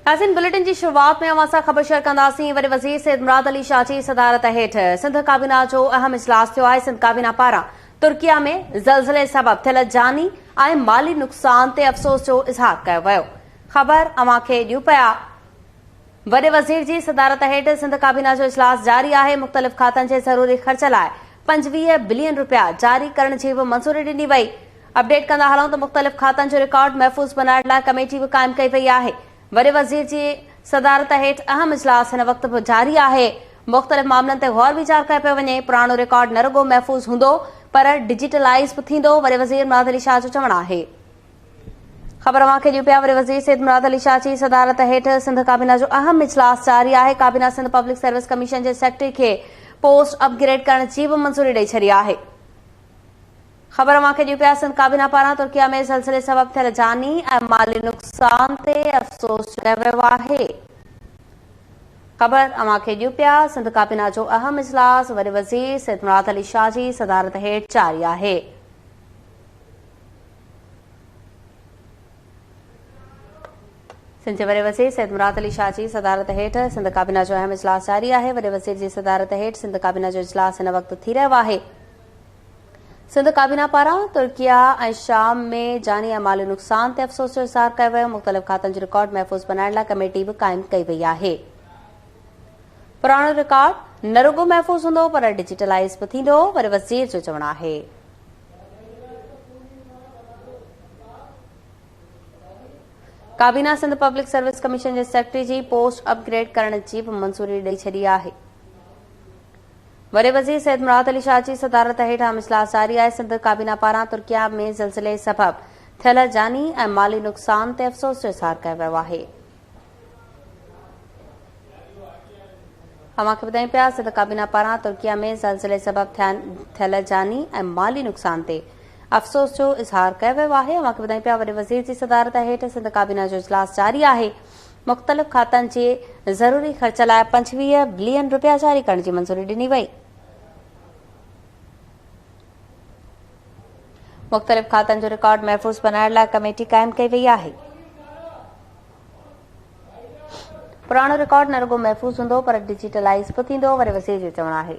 नाज़रीन, बुलेटिन की शुरुआत में अवां सां ख़बर शेयर कंदासीं। वरी वज़ीर सैयद मुराद अली शाह जी सदारत हेठ सिंध काबीना जो अहम इजलास थियो आहे। सिंध काबीना पारां तुर्किया में ज़लज़ले सबब थियल जानी ऐं माली नुक़सान ते अफ़सोस जो इज़हार कयो वियो। ख़बर अवां खे ॾियूं पिया। वॾे वज़ीर जी सदारत हेठ सिंध काबीना जो इजलास जारी आहे। मुख़्तलिफ़ खातनि जे ज़रूरी ख़र्च लाइ 25 बिलियन रुपया जारी करण जी बि मंज़ूरी ॾिनी वई। अपडेट कंदा हलूं त मुख़्तलिफ़ खातनि जो रिकॉर्ड महफ़ूज़ बनाइण लाइ कमेटी बि क़ाइमु कई वई आहे। वॾे वज़ीर जी सदारत हेठ अहम इजलास हिन वक़्त बि जारी आहे। मुख़्तलिफ़ मामलनि ते गौर वीचार कयो पियो वञे। पुराणो रिकॉर्ड न रुगो महफ़ूज़ हूंदो पर डिजिटलाइज़ बि थींदो, वॾे वज़ीर मुराद अली शाह जो चवणु आहे। ख़बर अवां खे ॾियूं पिया। वॾे वज़ीर सैयद मुराद अली शाह जी सदारत हेठ सिंध काबीना जो अहम इजलास जारी आहे। काबीना सिंध पब्लिक सर्विस कमीशन जे सेक्रेटरी खे पोस्ट अपग्रेड करण जी बि मंज़ूरी ॾेई छॾी आहे। ख़बर अवां खे ॾियूं पिया। सिंध काबीना पारां तुर्किया में ज़लज़ले सबब थियल जानी ऐं माली नुक़सान ते अफ़सोस कयो वियो आहे। ख़बर अवां खे ॾियूं पिया। सिंध काबीना जो अहम इजलास वॾे वज़ीर सैयद मुराद अली शाह जी सदारत हेठ जारी आहे। सिंध जे वॾे वज़ीर सैयद मुराद अली शाह जी सदारत हेठ सिंध काबीना जो अहम इजलास जारी आहे। वॾे वज़ीर जी सदारत हेठ सिंध काबीना जो इजलास हिन वक़्त थी रहियो आहे। सिंध काबीना पारां तुर्किया ऐं शाम में जानी ऐं माली नुक़सान ते अफ़सोस जो इज़हार कयो वियो। मुख़्तलिफ़ खातनि जो रिकॉर्ड महफ़ूज़ बनाइण लाइ कमेटी बि क़ाइमु कई वई आहे। पुराणो रिकॉर्ड न रुगो महफ़ूज़ हूंदो पर डिजिटलाइज़ बि थींदो, वॾे वज़ीर जो चवणु आहे। काबीना सिंध पब्लिक सर्विस कमीशन जे सेक्रेटरी जी पोस्ट अपग्रेड करण जी बि मंज़ूरी ॾेई छॾी आहे। वॾे वज़ीर सैयद मुराद अली शाह जी सदारत हेठ अहम इजलास जारी आहे। सिंध काबीना पारां तुर्किया में ज़लज़ले सबब थियल जानी ऐं माली नुक़सान ते अफ़सोस जो इज़हार कयो वियो आहे। अवां खे ॿुधायूं पिया। सिंध काबीना पारां तुर्किया में ज़लज़ले सबब थियल जानी ऐं माली नुक़सान ते अफ़सोस जो इज़हार कयो वियो आहे। अवां खे ॿुधायूं पिया। वॾे वज़ीर जी सदारत हेठ सिंध काबीना जो इजलास जारी आहे। मुख़्तलिफ़ खातनि जे ज़रूरी ख़र्च लाइ 25 बिलियन रुपया जारी करण जी मंज़ूरी ॾिनी वई। मुख़्तलिफ़ खातनि जो रिकॉर्ड महफ़ूज़ बनाइण लाइ कमेटी क़ाइमु कई वई आहे। पुराणो रिकॉर्ड न रुगो महफ़ूज़ हूंदो पर डिजिटलाइज़ बि थींदो, वॾे वज़ीर जो चवणु आहे।